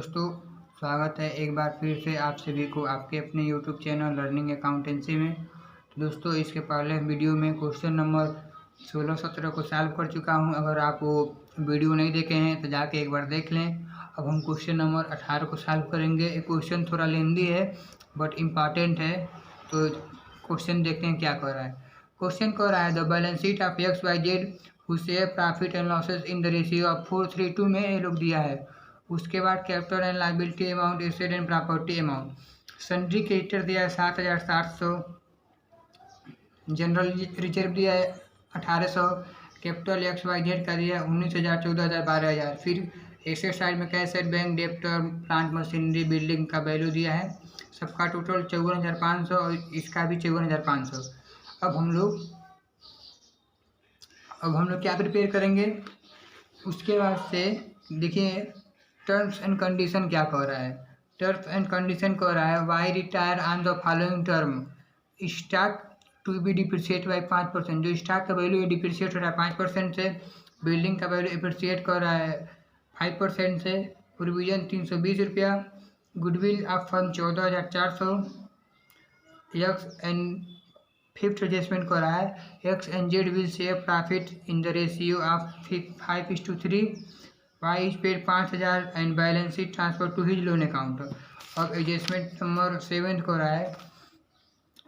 दोस्तों, स्वागत है एक बार फिर से आप सभी को आपके अपने YouTube चैनल लर्निंग अकाउंटेंसी में। तो दोस्तों, इसके पहले वीडियो में क्वेश्चन नंबर 16-17 को सॉल्व कर चुका हूं। अगर आप वो वीडियो नहीं देखे हैं तो जाके एक बार देख लें। अब हम क्वेश्चन नंबर 18 को सॉल्व करेंगे। ये क्वेश्चन थोड़ा लेंदी है बट इम्पॉर्टेंट है, तो क्वेश्चन देखते हैं क्या कर रहा है। क्वेश्चन कह रहा है the balance sheet of XYZ who share profit and losses in the ratio of 4:3 में ये लोग दिया है। उसके बाद capital and liability amount, asset and property amount. Sundry creditor दिया है 7,700, जनरल रिजर्व दिया है 1,800, कैपिटल XYZ का दिया है 19,000, 14,000, 12,000। फिर एसेट साइड में cash at bank, debtor, plant machinery, building का वैल्यू दिया है। सबका टोटल 54,500 और इसका भी 54,500। अब हम लोग क्या प्रिपेयर करेंगे। उसके बाद से देखिए टर्म्स एंड कंडीशन क्या कह रहा है। टर्म्स एंड कंडीशन कह रहा है Y retire on the following term, stock to be depreciate by 5%। जो स्टॉक का वैल्यू है डिप्रिशिएट हो रहा है 5% से। बिल्डिंग का वैल्यू डिप्रिशिएट कर रहा है 5% से। प्रोविजन 320 रुपया। Goodwill of firm 14,400। X and fifth adjustment कर रहा है XYZ will share profit in the ratio of 5:3। Y is paid 5,000 and balance sheet transfer to his loan account. अब एडजस्टमेंट नंबर 7 को रहा है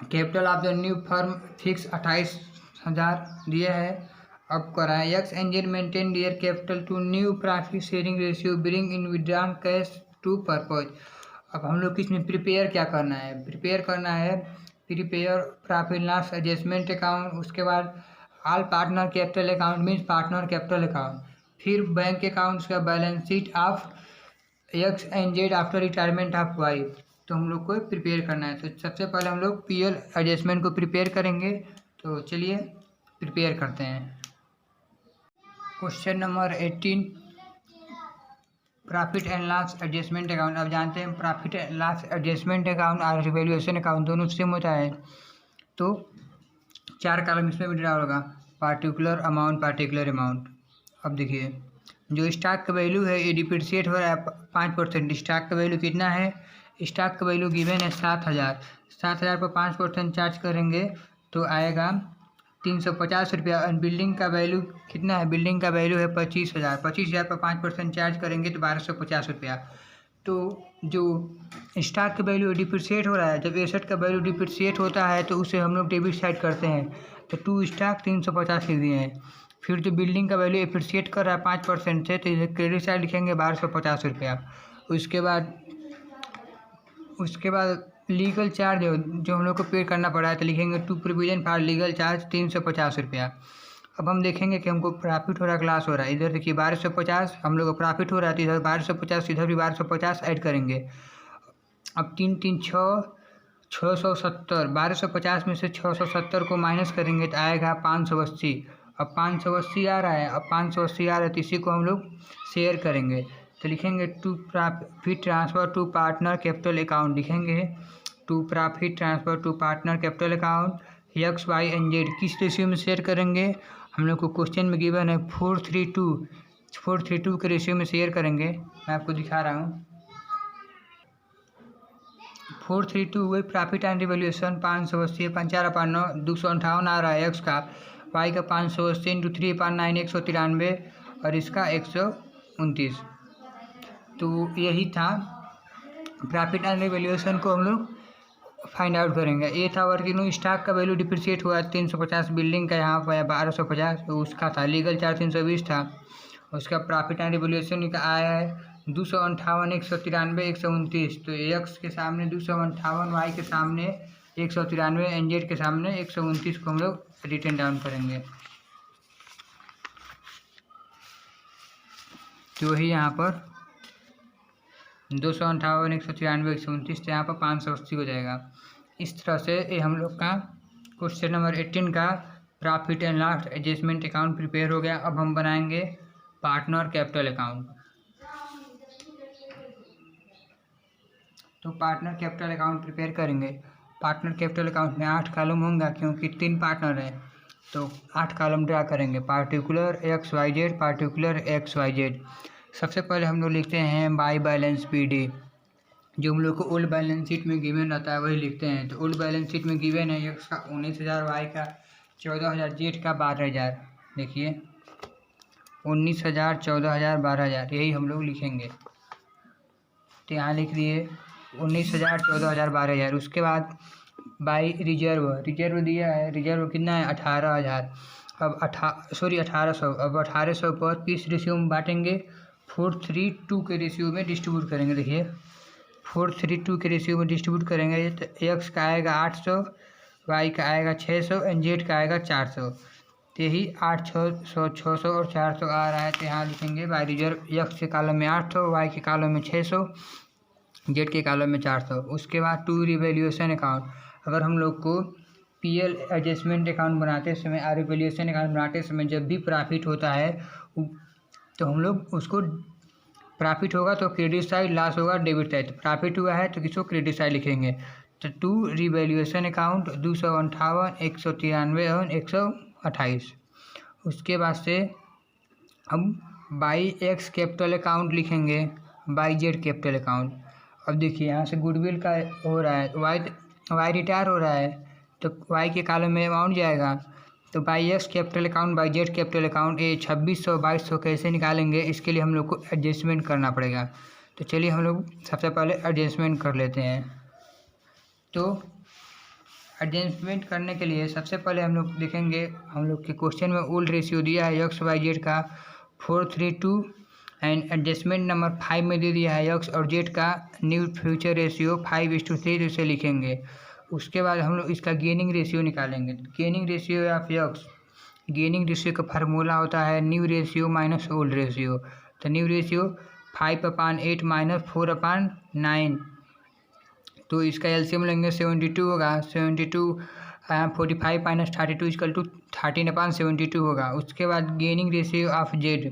capital of the new firm fix 28,000 दिया है। अब कर रहा है XYZ maintain their capital to new profit sharing ratio bring in withdrawn cash to purpose. अब हम लोग इसमें प्रिपेयर क्या करना है। Prepare profit loss adjustment account. उसके बाद all partner capital account means partner capital account. फिर बैंक अकाउंट्स का balance sheet of XYZ after retirement of Y. तो हम लोग को प्रिपेयर करना है। तो सबसे पहले हम लोग PL एडजस्टमेंट को प्रिपेयर करेंगे। तो चलिए प्रिपेयर करते हैं। Question number 18 profit and loss adjustment account. अब जानते हैं profit and loss adjustment account और रिवैल्यूएशन अकाउंट दोनों सेम होता है। तो 4 कॉलम इसमें भी ड्रा होगा, पार्टिकुलर अमाउंट। अब देखिए जो स्टॉक का वैल्यू है ये डिप्रिशिएट हो रहा है 5%। स्टॉक का वैल्यू कितना है। स्टॉक का वैल्यू गिवन है 7,000। 7,000 पर 5% चार्ज करेंगे तो आएगा 350 रुपया। और बिल्डिंग का वैल्यू कितना है। बिल्डिंग का वैल्यू है 25,000। 25,000 पर 5% चार्ज करेंगे तो 1,250 रुपया। तो जो स्टॉक का वैल्यू डिप्रिशिएट हो रहा है, जब एसेट का वैल्यू डिप्रिशिएट होता है तो उसे हम लोग डेबिट साइड करते हैं। तो टू स्टॉक 350 लिख दिए हैं। फिर जो बिल्डिंग का वैल्यू एप्रिशिएट कर रहा है 5% से, तो इसे क्रेडिट साइड लिखेंगे 1,250 रुपया। उसके बाद लीगल चार्ज जो हम लोग को पे करना पड़ा है तो लिखेंगे to provision for legal charge 350 रुपया। अब हम देखेंगे कि हमको प्रॉफिट हो रहा है क्लास हो रहा है। इधर देखिए 1,250 हम लोग को प्रॉफिट हो रहा है तो इधर 1,250, इधर भी 1,250 ऐड करेंगे। अब 3 3 6 670। 1,250 में से 670 को माइनस करेंगे तो आएगा 580। अब 580 आ रहा है। अब 580 आ रहा है तो इसी को हम लोग शेयर करेंगे तो लिखेंगे to profit transfer to partner capital account. लिखेंगे to profit transfer to partner capital account XYZ किस रेशियो में शेयर करेंगे। हम लोग को क्वेश्चन में गिवन है 4:3 के रेशियो में शेयर करेंगे। मैं आपको दिखा रहा हूँ 4:3 वही प्रॉफिट एंड रिवैल्यूएशन 580 5/9 258 आ रहा है। एक्स का वाई का 580 × 3/9 193 और इसका 129। तो यही था प्रॉफिट एंड रिवैल्यूएशन को हम लोग फाइंड आउट करेंगे। ये था वर्किंग स्टॉक का वैल्यू डिप्रिशिएट हुआ 350। बिल्डिंग का यहाँ पर 1,250 तो उसका था। लीगल चार्ज 320 था। उसका प्रॉफिट एंड रिवैल्यूएशन का आया है 258 193 129। तो एक्स के सामने 258, वाई के सामने 193, एनजेड के सामने 129 को हम लोग रिटर्न डाउन करेंगे। तो वही यहाँ पर 258 193 129 तो यहाँ पर 580 हो जाएगा। इस तरह से ये हम लोग का क्वेश्चन नंबर 18 का profit and loss adjustment account prepare हो गया। अब हम बनाएंगे पार्टनर कैपिटल अकाउंट। तो पार्टनर कैपिटल अकाउंट प्रिपेयर करेंगे। पार्टनर कैपिटल अकाउंट में 8 कॉलम होंगे क्योंकि 3 पार्टनर हैं तो 8 कॉलम ड्रा करेंगे। पार्टिकुलर XYZ सबसे पहले हम लोग लिखते हैं बाई बैलेंस PD, जो हम लोग को ओल्ड बैलेंस शीट में गिवन रहता है वही लिखते हैं। तो ओल्ड बैलेंस शीट में गिवन है एक्स का 19,000, वाई का 14,000, जेड का 12,000। देखिए 19,000, 14,000, 12,000 यही हम लोग लिखेंगे। तो यहाँ लिख दिए 19,000, 14,000, 12,000। उसके बाद बाई रिजर्व दिया है, रिजर्व कितना है 18,000। अब 1800। अब 1800 पर किस रेशियो में बांटेंगे, 4:3:2 के रेशियो में डिस्ट्रीब्यूट करेंगे। देखिए 4:3:2 के रेशियो में डिस्ट्रीब्यूट करेंगे तो एक्स का आएगा 800, वाई का आएगा 600 एंड जेड का आएगा 400। तो यही 800, 600 और 400 आ रहा है। तो यहाँ लिखेंगे बाई रिजर्व एक्स के कॉलम में 800, वाई के कॉलम में 600, जेड के कॉलम में 400। उसके बाद टू रिवैल्यूएशन अकाउंट, अगर हम लोग को PL एडजस्टमेंट अकाउंट बनाते समय और रिवैल्यूएशन अकाउंट बनाते समय जब भी प्रॉफिट होता है तो हम लोग उसको, प्रॉफिट होगा तो क्रेडिट साइड, लॉस होगा डेबिट साइड। तो प्रॉफिट हुआ है तो किसको क्रेडिट साइड लिखेंगे। तो टू रिवैल्यूएशन अकाउंट 258, 193 और 128। उसके बाद से हम बाई एक्स कैपिटल अकाउंट लिखेंगे, बाई जेड कैपिटल अकाउंट। अब देखिए यहाँ से गुडविल का हो रहा है, वाई रिटायर हो रहा है तो वाई के कॉलम में अमाउंट जाएगा। तो by x capital account, by Z capital account, ये 2600, 2200 कैसे निकालेंगे, इसके लिए हम लोग को एडजस्टमेंट करना पड़ेगा। तो चलिए हम लोग सबसे पहले एडजस्टमेंट कर लेते हैं। तो एडजस्टमेंट करने के लिए सबसे पहले हम लोग देखेंगे, हम लोग के क्वेश्चन में ओल्ड रेशियो दिया है एक्स वाई जेड का 4:3:2 एंड एडजस्टमेंट नंबर 5 में दे दिया है एक्स और जेड का न्यू फ्यूचर रेशियो 5:3, तो इसे लिखेंगे। उसके बाद हम लोग इसका गेनिंग रेशियो निकालेंगे। Gaining ratio of x, gaining ratio का फार्मूला होता है new ratio minus old ratio. तो न्यू रेशियो 5/8 माइनस 4/9, तो इसका एलसीएम लेंगे 72 होगा। 72 45 माइनस 32 इक्वल टू 13/72 होगा। उसके बाद gaining ratio of Z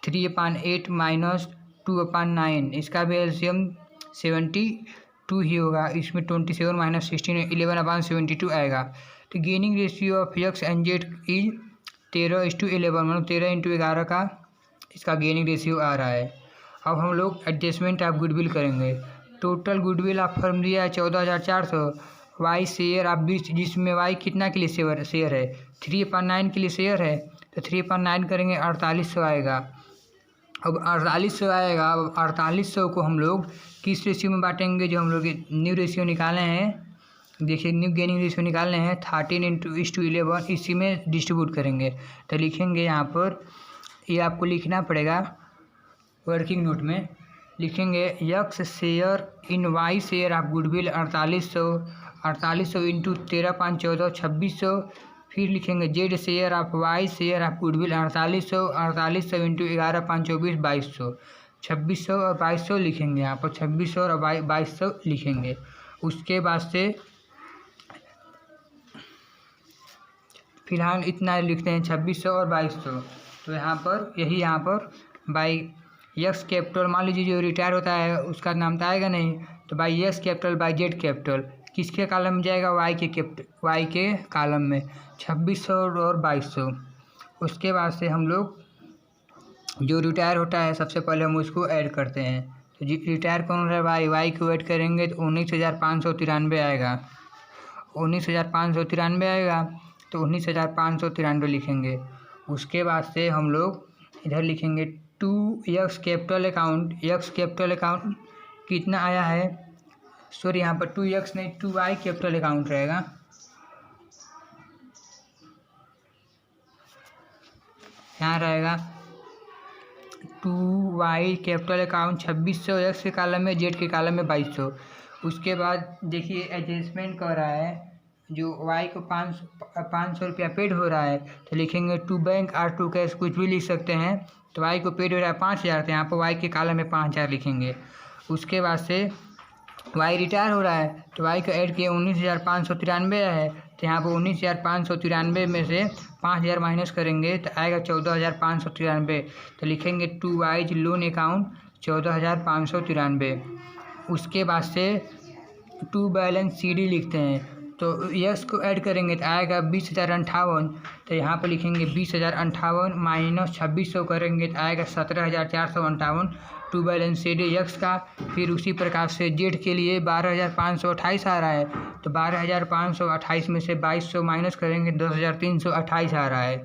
3/8 minus 2/9, इसका भी एलसीएम 72 ही होगा। इसमें 27 माइनस 16 11/72 आएगा। तो gaining ratio of X and Z is 13:11, मतलब 13 × 11 का इसका गेनिंग रेशियो आ रहा है। अब हम लोग एडजस्टमेंट ऑफ गुडविल करेंगे। टोटल गुडविल ऑफ फर्म दिया है 14,400, वाई शेयर ऑफ 20, जिसमें वाई कितना के लिए शेयर है 3/9 के लिए शेयर है। तो 3/9 करेंगे 4800 आएगा। अब 4800 आएगा। अब 4800 को हम लोग किस रेशियो में बांटेंगे, जो हम लोग न्यू रेशियो निकाले हैं, देखिए न्यू गेनिंग रेशियो निकालने हैं 13 × 11, इसी में डिस्ट्रीब्यूट करेंगे। तो लिखेंगे यहाँ पर, ये आपको लिखना पड़ेगा वर्किंग नोट में, लिखेंगे X share in Y share of goodwill 4800 into 13/5 14 2600। फिर लिखेंगे Z share of Y share of goodwill 4800 into 11/5 24 2200। 2600 और 2200 लिखेंगे यहाँ पर, 2600 और 2200 लिखेंगे। उसके बाद से फिलहाल इतना लिखते हैं 2600 और 2200। तो यहाँ पर यही, यहाँ पर बाई एक्स कैपिटल, मान लीजिए जो रिटायर होता है उसका नाम तो आएगा नहीं, तो by x capital by Z capital किसके कॉलम में जाएगा, वाई के कॉलम में 2600 और 2200। उसके बाद से हम लोग जो रिटायर होता है सबसे पहले हम उसको ऐड करते हैं। तो रिटायर कौन हो रहा है, वाई को ऐड करेंगे तो 19,593 आएगा। 19,593 आएगा, तो 19,593 लिखेंगे। उसके बाद से हम लोग इधर लिखेंगे to X capital account. X capital account कितना आया है, सॉरी यहाँ पर 2x नहीं 2y कैपिटल अकाउंट रहेगा। यहाँ रहेगा 2y कैपिटल अकाउंट 2600 एक्स के कॉलम में, जेड के कॉलम में 2200। उसके बाद देखिए एडजस्टमेंट कर रहा है, जो y को 500 रुपया पेड हो रहा है, तो लिखेंगे टू बैंक और टू कैश, कुछ भी लिख सकते हैं। तो y को पेड हो रहा है 5,000, तो यहाँ पर y के कॉलम में 5,000 लिखेंगे। उसके बाद से y रिटायर हो रहा है, तो y को ऐड किए 19,593 है, तो यहाँ पर 19,593 में से 5,000 माइनस करेंगे तो आएगा 14,593। तो लिखेंगे टू वाइज लोन अकाउंट 14,593। उसके बाद से टू बैलेंस CD लिखते हैं। तो यस को ऐड करेंगे तो आएगा 20,058। तो यहाँ पर लिखेंगे 20,058 माइनस 2600 करेंगे तो आएगा 17,458 टू बैलेंस शीट यक्स का। फिर उसी प्रकार से जेड के लिए 12,528 आ रहा है, तो 12,528 में से 2200 माइनस करेंगे 10,328 आ रहा है।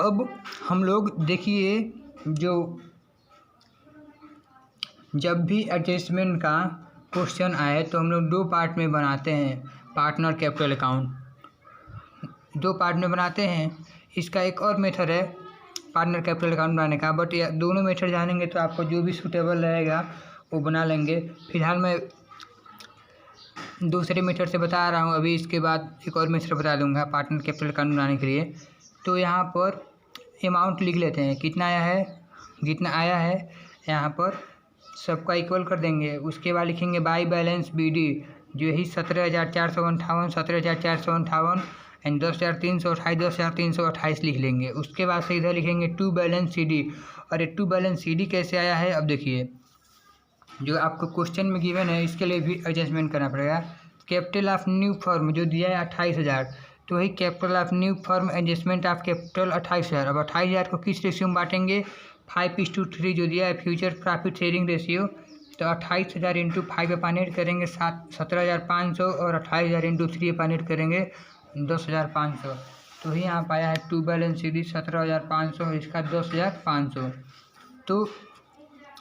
अब हम लोग देखिए, जब भी एडजस्टमेंट का क्वेश्चन आए तो हम लोग दो पार्ट में बनाते हैं पार्टनर कैपिटल अकाउंट, दो पार्ट में बनाते हैं। इसका एक और मेथड है पार्टनर कैपिटल अकाउंट बनाने का, बट ये दोनों मेथड जानेंगे तो आपको जो भी सूटेबल रहेगा वो बना लेंगे। फिलहाल मैं दूसरे मेथड से बता रहा हूँ, अभी इसके बाद एक और मेथड बता दूंगा पार्टनर कैपिटल अकाउंट बनाने के लिए। तो यहाँ पर अमाउंट लिख लेते हैं, कितना आया है, जितना आया है यहाँ पर सबका इक्वल कर देंगे। उसके बाद लिखेंगे बाई बैलेंस BD, जो यही 17,458 एंड 10,328 लिख लेंगे। उसके बाद से इधर लिखेंगे टू बैलेंस CD। और ये टू बैलेंस CD कैसे आया है, अब देखिए जो आपको क्वेश्चन में गिवन है इसके लिए भी एडजस्टमेंट करना पड़ेगा। कैपिटल ऑफ न्यू फर्म जो दिया है 28,000, तो वही capital of new firm adjustment of capital 28,000। अब 28,000 को किस रेशियो में बांटेंगे, 5:3 जो दिया है फ्यूचर प्रॉफिट शेयरिंग रेशियो। तो 28,000 इंटू 5 अपन ऐड करेंगे 17,500 और 28,000 इंटू 3 अपन ऐड करेंगे 10,500। तो ही यहाँ पाया है टू बैलेंस CD 17,500, इसका 10,500। तो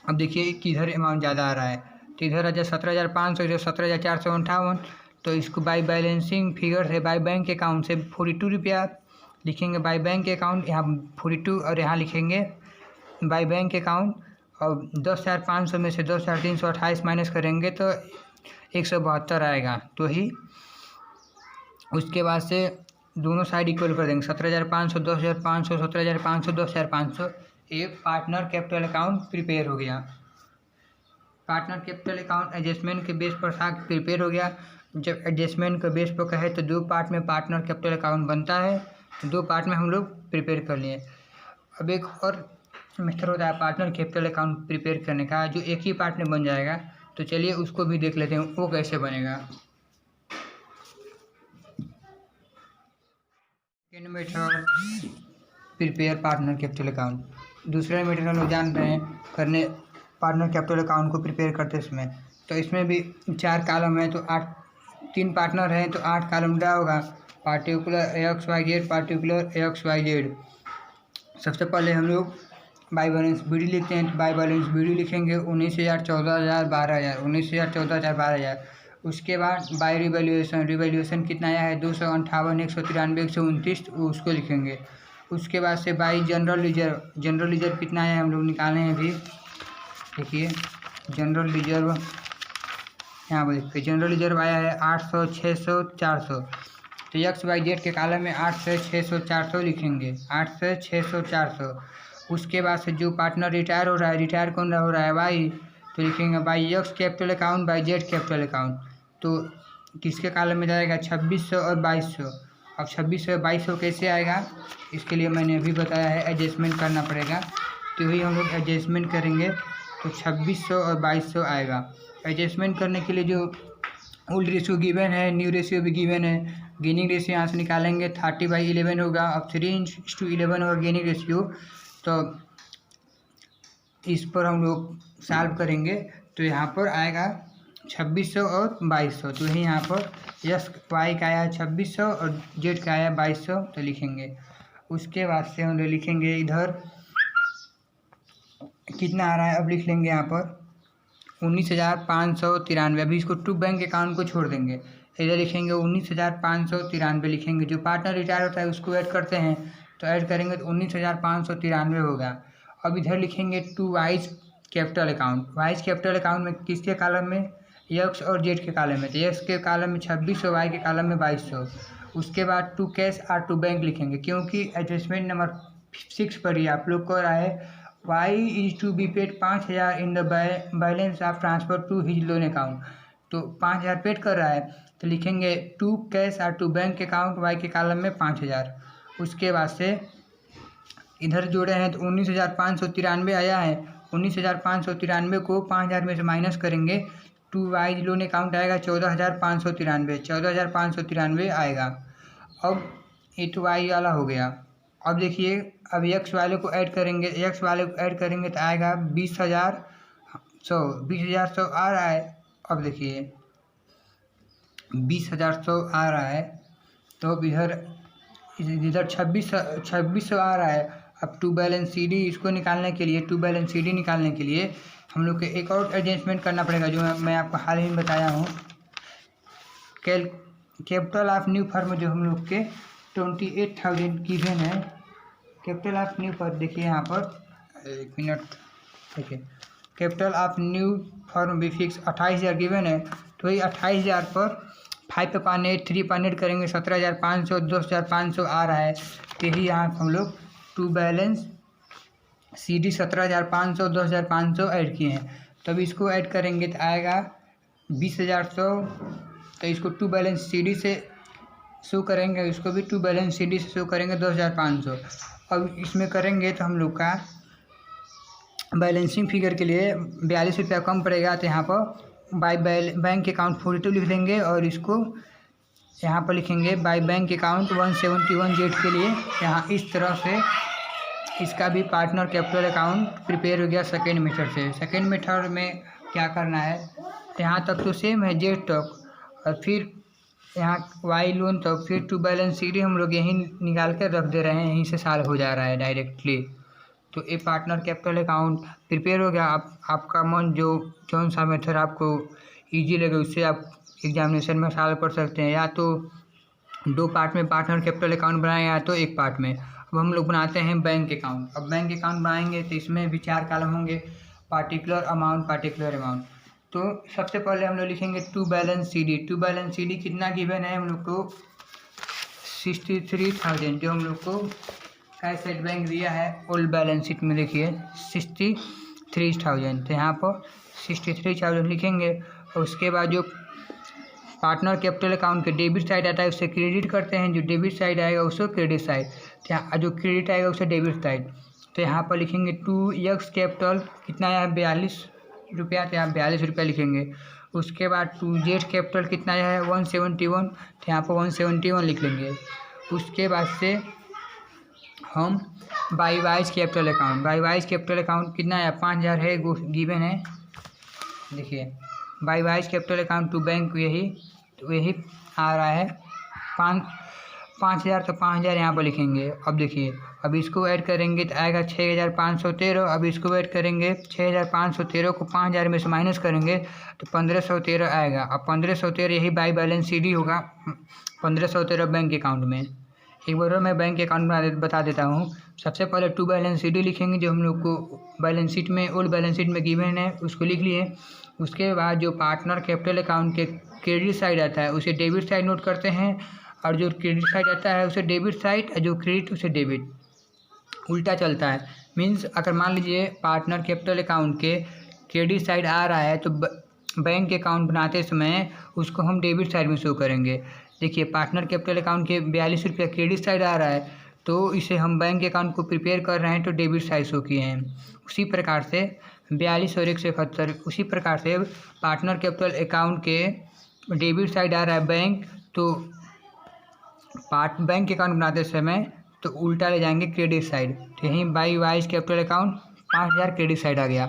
अब देखिए किधर अमाउंट ज़्यादा आ रहा है, तो इधर आ जाए 17,500, इधर 17,458। तो इसको बाई बैलेंसिंग फिगर से बाई बैंक अकाउंट से 42 रुपया लिखेंगे बाई बैंक अकाउंट, यहाँ 42 और यहाँ लिखेंगे बाई बैंक अकाउंट। और 10,500 में से 10,328 माइनस करेंगे तो 172 आएगा। तो ही उसके बाद से दोनों साइड इक्वल कर देंगे, 17,500 10,500 17,500 10,500। एक पार्टनर कैपिटल अकाउंट प्रिपेयर हो गया। पार्टनर कैपिटल अकाउंट एडजस्टमेंट के बेस पर साथ प्रिपेयर हो गया। जब एडजस्टमेंट के बेस पर कहे तो दो पार्ट में पार्टनर कैपिटल अकाउंट बनता है, तो दो पार्ट में हम लोग प्रिपेयर कर लिए। अब एक और मेथड होता है पार्टनर कैपिटल अकाउंट प्रिपेयर करने का, जो एक ही पार्ट में बन जाएगा। तो चलिए उसको भी देख लेते हैं वो कैसे बनेगा। Second method prepare partner capital account. दूसरा मेथड हम लोग जान रहे हैं करने पार्टनर कैपिटल अकाउंट को प्रिपेयर करते समय। तो इसमें भी 4 कॉलम है, तो 3 पार्टनर हैं तो 8 कॉलम ड्रा होगा। Particular XYZ, particular XYZ। सबसे पहले हम लोग बाई बैलेंस BD लिखते हैं, तो बाई बैलेंस BD लिखेंगे 19,000 14,000 12,000 19,000 14,000 12,000। उसके बाद बाई रिवैल्यूएशन कितना आया है 258 193 129, उसको लिखेंगे। उसके बाद से बाई जनरल रिजर्व कितना आया है हम लोग निकाले हैं अभी। देखिए जनरल रिजर्व यहाँ पर देखिए जनरल रिजर्व आया है 800 600 400। तो XYZ के कॉलम में 800 600 400 लिखेंगे, 800 600 400। उसके बाद से जो पार्टनर रिटायर हो रहा है, रिटायर कौन हो रहा है वाई, तो लिखेंगे by X capital account by Z capital account. तो किसके कॉलम में जाएगा 2600 और 2200। अब 2600 और 2200 कैसे आएगा, इसके लिए मैंने अभी बताया है एडजस्टमेंट करना पड़ेगा। तो वही हम लोग एडजस्टमेंट करेंगे तो 2600 और 2200 आएगा। एडजस्टमेंट करने के लिए जो ओल्ड रेशियो गिवन है, न्यू रेशियो भी गिवन है। गेनिंग रेशियो यहाँ से निकालेंगे 30/11 होगा। अब 3:11 और गेनिंग रेशियो, तो इस पर हम लोग सॉल्व करेंगे तो यहाँ पर आएगा 2600 और 2200। तो यही यहाँ पर Y का आया 2600 और Z का आया 2200, तो लिखेंगे। उसके बाद से हम लोग लिखेंगे इधर कितना आ रहा है, अब लिख लेंगे यहाँ पर 19,593। अभी इसको टू बैंक अकाउंट को छोड़ देंगे, इधर लिखेंगे 19,593 लिखेंगे। जो पार्टनर रिटायर होता है उसको ऐड करते हैं, तो ऐड करेंगे तो 19,593 होगा। अब इधर लिखेंगे to Y's capital account. Y's capital account में किसके कॉलम में, X और Z के कॉलम में। तो X के कॉलम में 2600, Y के कॉलम में 2200। उसके बाद टू कैश और टू बैंक लिखेंगे, क्योंकि एडजस्टमेंट नंबर 6 पर ही आप लोग को रहा है Y is to be paid 5,000 in the balance of transfer to his loan account. तो 5,000 पेड कर रहा है, तो लिखेंगे टू कैश और टू बैंक अकाउंट, Y के कॉलम में 5,000। उसके बाद से इधर जोड़े हैं तो 19,593 आया है। 19,593 को 5,000 में से माइनस करेंगे टू वाइज लोन अकाउंट आएगा 14,593 आएगा। अब ये तो वाई वाला हो गया। अब देखिए अब एक्स वाले को ऐड करेंगे, तो आएगा 20,100 आ रहा है। अब देखिए 20,100 आ रहा है, तो अब इधर 2600 आ रहा है। अब टू बैलेंस सी डी इसको निकालने के लिए, हम लोग को एक और एडजस्टमेंट करना पड़ेगा, जो मैं आपको हाल ही में बताया हूँ। कैपिटल ऑफ न्यू फर्म जो हम लोग के 28,000 गिवन है। कैपिटल ऑफ न्यू फर्म देखिए यहाँ पर, एक मिनट देखिए, कैपिटल ऑफ न्यू फर्म भी फिक्स 28,000 गिवन है। तो वही 28,000 पर 5/8 3/8 करेंगे 17,500 10,500 आ रहा है। तो यही यहाँ हम लोग to balance C D 17,500 10,500 add किए हैं। तब इसको ऐड करेंगे तो आएगा 20,100। तो इसको टू बैलेंस सी डी से शो करेंगे, इसको भी टू बैलेंस सी डी से शो करेंगे 10,500। अब इसमें करेंगे तो हम लोग का बैलेंसिंग फिगर के लिए 42 रुपया कम पड़ेगा। तो यहाँ पर बाई बैंक अकाउंट 42 लिख देंगे, और इसको यहाँ पर लिखेंगे बाई बैंक अकाउंट 171Z के लिए। यहाँ इस तरह से इसका भी पार्टनर कैपिटल अकाउंट प्रिपेयर हो गया सेकेंड मेथड से। सेकेंड मेथड में क्या करना है, यहाँ तक तो सेम है जेड तक, और फिर यहाँ वाई लोन तक, फिर टू बैलेंस सी डी हम लोग यहीं निकाल कर रख दे रहे हैं, यहीं से साल हो जा रहा है डायरेक्टली। तो ये पार्टनर कैपिटल अकाउंट प्रिपेयर हो गया। आपका मन जो कौन सा मेथड आपको ईजी लगे उससे आप एग्जामिनेशन में सॉल्व कर सकते हैं, या तो 2 पार्ट में पार्टनर कैपिटल अकाउंट बनाएं, या तो 1 पार्ट में। अब हम लोग बनाते हैं बैंक अकाउंट। अब बैंक अकाउंट बनाएंगे तो इसमें भी 4 कॉलम होंगे, पार्टिकुलर अमाउंट। तो सबसे पहले हम लोग लिखेंगे to balance C D. To balance C D कितना गिवन है हम लोग को 63,000, जो हम लोग को कैश सेट बैंक दिया है ओल्ड बैलेंस शीट में। देखिए 63,000, तो यहाँ पर 63,000 लिखेंगे। और उसके बाद जो पार्टनर कैपिटल अकाउंट के डेबिट साइड आता है उससे क्रेडिट करते हैं, जो डेबिट साइड आएगा उसको क्रेडिट साइड, जो क्रेडिट आएगा उसे डेबिट साइड। तो यहाँ पर लिखेंगे टू एक्स कैपिटल कितना आया है 42 रुपया, तो यहाँ 42 रुपया लिखेंगे। उसके बाद टू जेड कैपिटल कितना आया है 171, तो यहाँ पर 171 लिख लेंगे। उसके बाद से हम बाई वाइज कैपिटल अकाउंट कितना है 5,000 है, गिवन है। देखिए by wise capital account to bank यही आ रहा है 5,000, तो 5,000 यहाँ पर लिखेंगे। अब देखिए अब इसको ऐड करेंगे तो आएगा 6,513। अब इसको ऐड करेंगे 6,513 को 5,000 में से माइनस करेंगे तो 1,513 आएगा। अब 1,513 यही बाई बैलेंस सी डी होगा 1,513 बैंक अकाउंट में। एक बार मैं बैंक अकाउंट बता देता हूँ। सबसे पहले टू बैलेंस सी डी लिखेंगे, जो हम लोग को बैलेंस शीट में ओल्ड बैलेंस शीट में गिवन है उसको लिख लिए। उसके बाद जो पार्टनर कैपिटल अकाउंट के क्रेडिट साइड आता है उसे डेबिट साइड नोट करते हैं, और जो क्रेडिट साइड आता है उसे डेबिट साइड, और जो क्रेडिट उसे डेबिट, उल्टा चलता है। मीन्स अगर मान लीजिए पार्टनर कैपिटल अकाउंट के क्रेडिट साइड आ रहा है तो बैंक अकाउंट बनाते समय उसको हम डेबिट साइड में शो करेंगे। देखिए पार्टनर कैपिटल अकाउंट के 42 रुपया क्रेडिट साइड आ रहा है, तो इसे हम बैंक अकाउंट को प्रिपेयर कर रहे हैं तो डेबिट साइड शो किए हैं। उसी प्रकार से 42 और 171, उसी प्रकार से पार्टनर कैपिटल अकाउंट के डेबिट साइड आ रहा है बैंक, तो बैंक अकाउंट बनाते समय तो उल्टा ले जाएंगे क्रेडिट साइड। तो यहीं बाई wise capital account 5,000 credit side आ गया।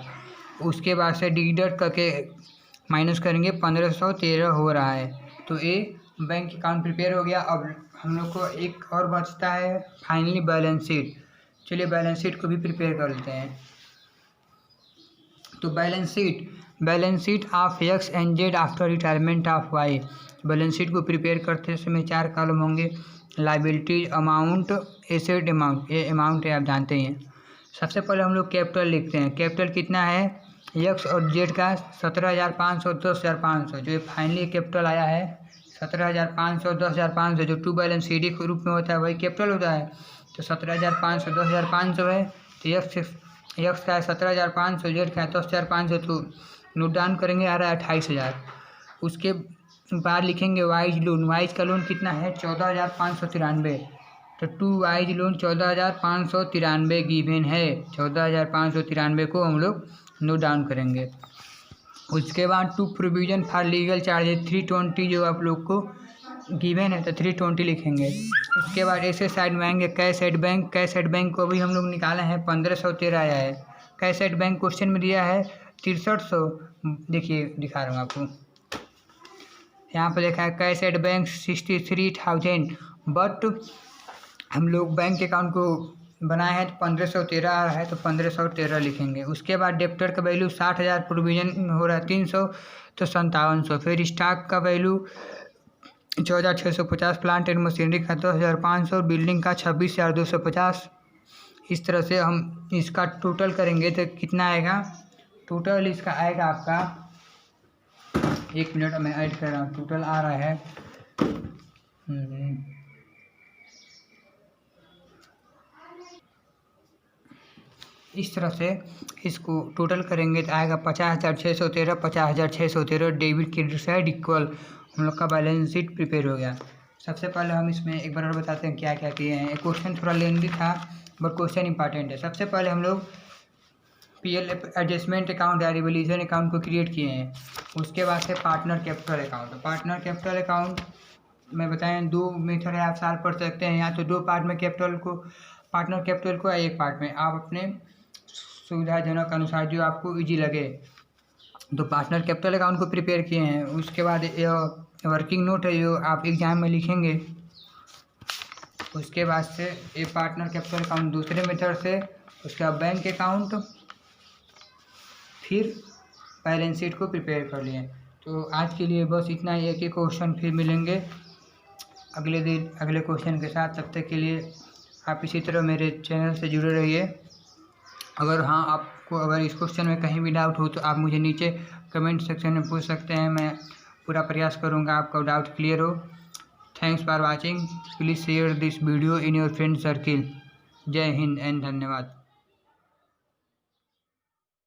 उसके बाद से डिडक्ट करके माइनस करेंगे 1,513 हो रहा है। तो ये बैंक अकाउंट प्रिपेयर हो गया। अब हम लोग को एक और बचता है फाइनली बैलेंस शीट। चलिए बैलेंस शीट को भी प्रिपेयर कर लेते हैं। तो balance sheet of X and Z after retirement of Y. Balance sheet को प्रिपेयर करते समय 4 कॉलम होंगे, लाइबिलिटी अमाउंट, एसेट अमाउंट। ये अमाउंट है आप जानते हैं। सबसे पहले हम लोग कैपिटल लिखते हैं। कैपिटल कितना है एक्स और जेड का 17,500 10,500, जो फाइनली कैपिटल आया है 17,500 10,500, जो टू बैलेंस सी डी के रूप में होता है वही कैपिटल होता है। तो 17,500 10,500 है, तो एक्स का है 17,500, जेड का है 10,500, तो नोट डाउन करेंगे आ रहा है 28,000। उसके बाद लिखेंगे वाइज का लोन कितना है 14,593, तो टू वाइज लोन 14,593 गिवन है। 14,593 को हम लोग नोट डाउन करेंगे। उसके बाद to provision for legal charges 320 जो आप लोग को गिवन है तो 320 लिखेंगे। उसके बाद ऐसे साइड में आएंगे cash at bank. Cash at bank को भी हम लोग निकाले हैं 1513 आया है। कैश एट बैंक क्वेश्चन में दिया है 6300। देखिए दिखा रहा हूँ आपको, यहाँ पर देखा है कैश एट बैंक 63,000, बट हम लोग बैंक अकाउंट को बनाए हैं तो 1513 आ रहा है तो 1513 लिखेंगे। उसके बाद डेप्टर का वैल्यू 60,000, प्रोविजन हो रहा है 300 तो 5700। फिर स्टॉक का वैल्यू 14,650, प्लांट एंड मशीनरी का 10,500, बिल्डिंग का 26,250। इस तरह से हम इसका टोटल करेंगे तो कितना आएगा, टोटल इसका आएगा आपका, 1 मिनट में ऐड कर रहा हूँ, टोटल आ रहा है इस तरह से इसको टोटल करेंगे तो आएगा 50,613, 50,613 डेबिट क्रेडिट साइड इक्वल हम लोग का बैलेंस शीट प्रिपेयर हो गया। सबसे पहले हम इसमें एक बार और बताते हैं क्या क्या किए हैं। क्वेश्चन थोड़ा लेंदी था बट क्वेश्चन इंपॉर्टेंट है। सबसे पहले हम लोग PL एडजस्टमेंट अकाउंट या रिवोल्यूशन अकाउंट को क्रिएट किए हैं। उसके बाद से partner capital account. Partner capital account में बताएं 2 मेथड है, आप सॉल्व कर सकते हैं, या तो 2 पार्ट में कैपिटल को, पार्टनर कैपिटल को, या 1 पार्ट में, आप अपने सुविधाजनक अनुसार जो आपको इजी लगे। तो पार्टनर कैपिटल अकाउंट को प्रिपेयर किए हैं। उसके बाद वर्किंग नोट है जो आप एग्जाम में लिखेंगे। उसके बाद से ये पार्टनर कैपिटल अकाउंट दूसरे मेथड से, उसका बैंक अकाउंट, फिर बैलेंस शीट को प्रिपेयर कर लिए। तो आज के लिए बस इतना ही। एक क्वेश्चन फिर मिलेंगे अगले दिन अगले क्वेश्चन के साथ। तब तक के लिए आप इसी तरह मेरे चैनल से जुड़े रहिए। अगर आपको अगर इस क्वेश्चन में कहीं भी डाउट हो तो आप मुझे नीचे कमेंट सेक्शन में पूछ सकते हैं। मैं पूरा प्रयास करूंगा आपका डाउट क्लियर हो। Thanks for watching. Please share this video in your friend circle. जय हिंद एंड धन्यवाद।